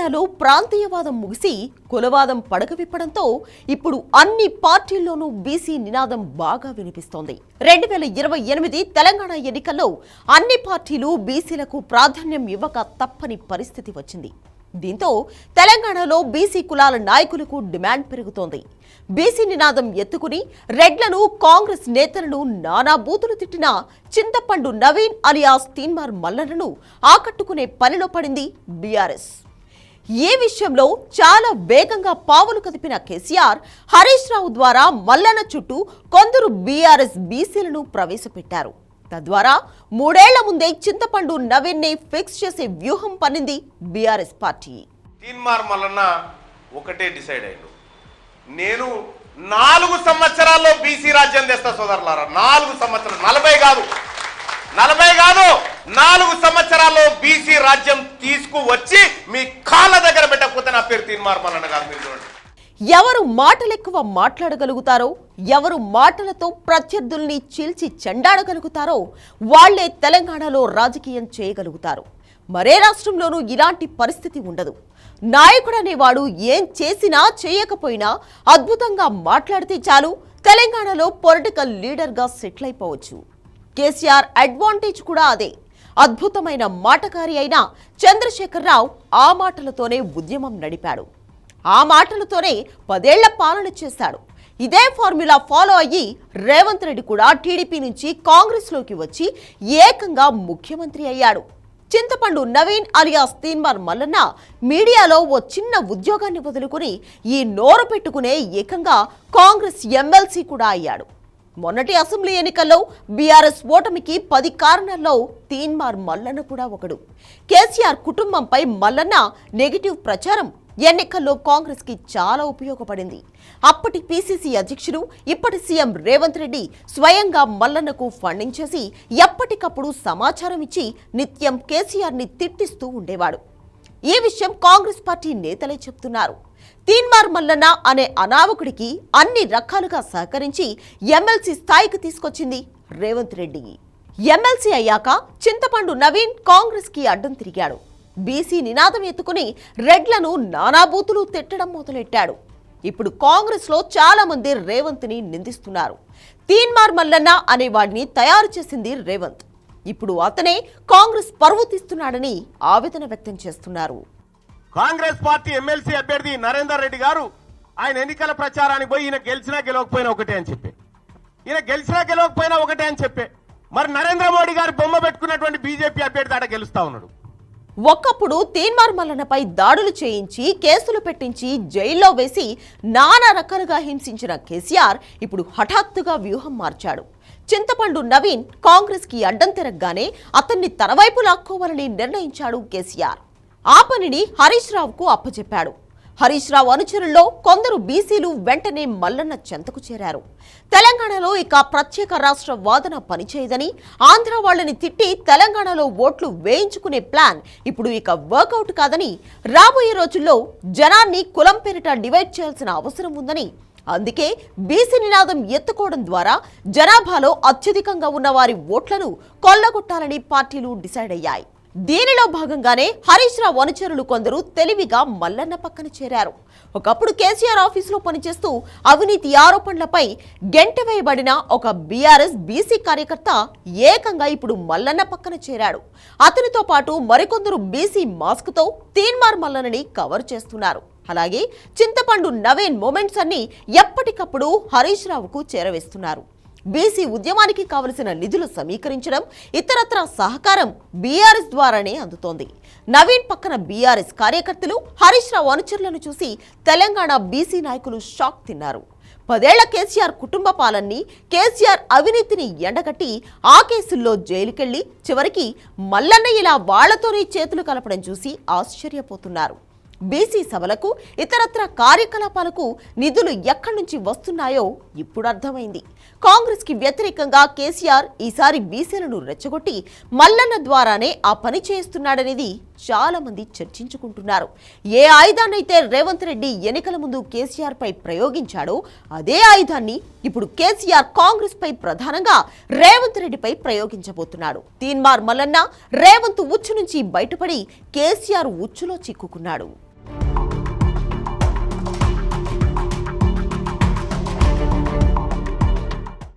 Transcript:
తెలంగాణలో ప్రాంతీయవాదం ముగిసి కులవాదం పడక విప్పడంతో ఇప్పుడు అన్ని పార్టీల్లోనూ బీసీ నినాదం బాగా వినిపిస్తోంది. 2028 తెలంగాణ ఎన్నికల్లో అన్ని పార్టీలు బీసీలకు ప్రాధాన్యం ఇవ్వక తప్పని పరిస్థితి వచ్చింది. దీంతో తెలంగాణలో బీసీ కులాల నాయకులకు డిమాండ్ పెరుగుతోంది. బీసీ నినాదం ఎత్తుకుని రెడ్లను, కాంగ్రెస్ నేతలను నానా బూతులు తిట్టిన చింతపండు నవీన్ అలియాస్ తీన్మార్ మల్లన్నను ఆకట్టుకునే పనిలో పడింది బీఆర్ఎస్. ఈ విషయంలో చాలా వేగంగా పావులు కదిపిన కేసీఆర్ హరీష్ రావు ద్వారా మల్లన్న చుట్టూ కొందరు బీఆర్ఎస్ బీసీలను ప్రవేశపెట్టారు. తద్వారా 3 ఏళ్ల ముందే చింతపండు నవీన్ ని ఫిక్స్ చేసే వ్యూహం పన్నింది బీఆర్ఎస్ పార్టీ. తీన్మార్ మల్లన్న ఒకటే డిసైడ్ అయ్యాడు, నేను 4 సంవత్సరాల్లో బీసీ రాజ్యం తెస్తా సోదరులారా. 4 సంవత్సరాలు, 40 కాదు 4 సంవత్సరాల్లో బీసీ రాజ్యం తీసుకువచ్చి మీ కాళ్ళ దగ్గర పెట్టకపోతే నా పేరు తీన్మార్ మల్లన్న కాదు. మీరు చూడండి, ఎవరు మాటలెక్కువ మాట్లాడగలుగుతారో, ఎవరు మాటలతో ప్రత్యర్థుల్ని చీల్చి చెండాడగలుగుతారో వాళ్లే తెలంగాణలో రాజకీయం చేయగలుగుతారు. మరే రాష్ట్రంలోనూ ఇలాంటి పరిస్థితి ఉండదు. నాయకుడనేవాడు ఏం చేసినా చేయకపోయినా అద్భుతంగా మాట్లాడితే చాలు, తెలంగాణలో పొలిటికల్ లీడర్గా సెటిల్ అయిపోవచ్చు. కేసీఆర్ అడ్వాంటేజ్ కూడా అదే. అద్భుతమైన మాటకారి అయిన చంద్రశేఖరరావు ఆ మాటలతోనే ఉద్యమం నడిపాడు. ఆ మాటలతోనే 10 ఏళ్ల పాలన చేశాడు. ఇదే ఫార్ములా ఫాలో అయ్యి రేవంత్ రెడ్డి కూడా టీడీపీ నుంచి కాంగ్రెస్ లోకి వచ్చి ఏకంగా ముఖ్యమంత్రి అయ్యాడు. చింతపండు నవీన్ అలియాస్ తీన్మార్ మల్లన్న మీడియాలో ఓ చిన్న ఉద్యోగాన్ని వదులుకుని ఈ నోరు పెట్టుకునే ఏకంగా కాంగ్రెస్ ఎమ్మెల్సీ కూడా అయ్యాడు. మొన్నటి అసెంబ్లీ ఎన్నికల్లో బీఆర్ఎస్ ఓటమికి 10 కారణాల్లో తీన్మార్ మల్లన్న కూడా ఒకడు. కేసీఆర్ కుటుంబంపై మల్లన్న నెగిటివ్ ప్రచారం ఎన్నికల్లో కాంగ్రెస్ కి చాలా ఉపయోగపడింది. అప్పటి పీసీసీ అధ్యక్షుడు, ఇప్పటి సీఎం రేవంత్ రెడ్డి స్వయంగా మల్లన్నకు ఫండింగ్ చేసి ఎప్పటికప్పుడు సమాచారం ఇచ్చి నిత్యం కేసీఆర్ ని తిట్టిస్తూ ఉండేవాడు. ఈ విషయం కాంగ్రెస్ పార్టీ నేతలే చెప్తున్నారు. తీన్మార్ మల్లన్న అనే అనామకుడికి అన్ని రకాలుగా సహకరించి ఎమ్మెల్సీ స్థాయికి తీసుకొచ్చింది రేవంత్ రెడ్డి. ఎమ్మెల్సీ అయ్యాక చింతపండు నవీన్ కాంగ్రెస్ కి అడ్డం తిరిగాడు. బీసీ నినాదం ఎత్తుకుని రెడ్లను నానాబూతులు తిట్టడం మొదలెట్టాడు. ఇప్పుడు కాంగ్రెస్ లో చాలా మంది రేవంత్ ని నిందిస్తున్నారు. తీన్మార్ మల్లన్న అనే వాడిని తయారు చేసింది రేవంత్. ఇప్పుడు అతనే కాంగ్రెస్ పరువు తీస్తున్నాడని ఆవేదన వ్యక్తం చేస్తున్నారు. కాంగ్రెస్ పార్టీ ఎమ్మెల్సీ అభ్యర్థి నరేందర్ రెడ్డి గారు ఆయన ఎన్నికల ప్రచారానికి పోయి ఈయన గెలిచినా గెలవకపోయినా ఒకటే అని చెప్పి, ఈయన గెలిచినా గెలవకపోయినా ఒకటే అని చెప్పే, మరి నరేంద్ర మోడీ గారు బొమ్మ పెట్టుకున్నటువంటి బీజేపీ అభ్యర్థి ఆడ గెలుస్తా ఉన్నాడు. ఒకప్పుడు తీన్మార్ మల్లన్నపై దాడులు చేయించి కేసులు పెట్టించి జైల్లో వేసి నానా రకాలుగా హింసించిన కేసీఆర్ ఇప్పుడు హఠాత్తుగా వ్యూహం మార్చాడు. చింతపండు నవీన్ కాంగ్రెస్ కి అడ్డం తిరగగానే అతన్ని తన వైపు లాక్కోవాలని నిర్ణయించాడు కేసీఆర్. ఆ పనిని హరీష్ రావుకు అప్పచెప్పాడు. హరీష్ రావు అనుచరుల్లో కొందరు బీసీలు వెంటనే మల్లన్న చెంతకు చేరారు. తెలంగాణలో ఇక ప్రత్యేక రాష్ట్ర వాదన పనిచేయదని, ఆంధ్ర వాళ్ళని తిట్టి తెలంగాణలో ఓట్లు వేయించుకునే ప్లాన్ ఇప్పుడు ఇక వర్కౌట్ కాదని, రాబోయే రోజుల్లో జనాన్ని కులం పేరిట డివైడ్ చేయాల్సిన అవసరం ఉందని, అందుకే బీసీ నినాదం ఎత్తుకోవడం ద్వారా జనాభాలో అత్యధికంగా ఉన్న వారి ఓట్లను కొల్లగొట్టాలని పార్టీలు డిసైడ్ అయ్యాయి. దీనిలో భాగంగానే హరీష్ రావు అనుచరులు కొందరు తెలివిగా మల్లన్న పక్కన చేరారు. ఒకప్పుడు కేసీఆర్ ఆఫీసులో పనిచేస్తూ అవినీతి ఆరోపణలపై గెంటివేయబడిన ఒక బీఆర్ఎస్ బీసీ కార్యకర్త ఏకంగా ఇప్పుడు మల్లన్న పక్కన చేరాడు. అతనితో పాటు మరికొందరు బీసీ మాస్క్ తో తీన్మార్ మల్లన్నని కవర్ చేస్తున్నారు. అలాగే చింతపండు నవీన్ మూమెంట్స్ అన్ని ఎప్పటికప్పుడు హరీష్ రావుకు చేరవేస్తున్నారు. బీసీ ఉద్యమానికి కావలసిన నిధులు సమీకరించడం, ఇతరత్ర సహకారం బీఆర్ఎస్ ద్వారానే అందుతోంది. నవీన్ పక్కన బీఆర్ఎస్ కార్యకర్తలు హరీష్ రావు అనుచరులను చూసి తెలంగాణ బీసీ నాయకులు షాక్ తిన్నారు. 10 ఏళ్ల కేసీఆర్ కుటుంబ పాలన్ని, కేసీఆర్ అవినీతిని ఎండగట్టి ఆ కేసుల్లో జైలుకెళ్లి చివరికి మల్లన్న ఇలా వాళ్లతోనే చేతులు కలపడం చూసి ఆశ్చర్యపోతున్నారు. బీసీ సభలకు, ఇతరత్ర కార్యకలాపాలకు నిధులు ఎక్కడి నుంచి వస్తున్నాయో ఇప్పుడు అర్థమైంది. కాంగ్రెస్ కి వ్యతిరేకంగా కేసీఆర్ ఈసారి బీసీలను రెచ్చగొట్టి మల్లన్న ద్వారానే ఆ పని చేస్తున్నాడనేది చాలా మంది చర్చించుకుంటున్నారు. ఏ ఆయుధాన్నైతే రేవంత్ రెడ్డి ఎన్నికల ముందు కేసీఆర్ పై ప్రయోగించాడో అదే ఆయుధాన్ని ఇప్పుడు కేసీఆర్ కాంగ్రెస్ పై ప్రధానంగా రేవంత్ రెడ్డిపై ప్రయోగించబోతున్నాడు. తీన్మార్ మల్లన్న రేవంత్ ఉచ్చు నుంచి బయటపడి కేసీఆర్ ఉచ్చులో చిక్కుకున్నాడు.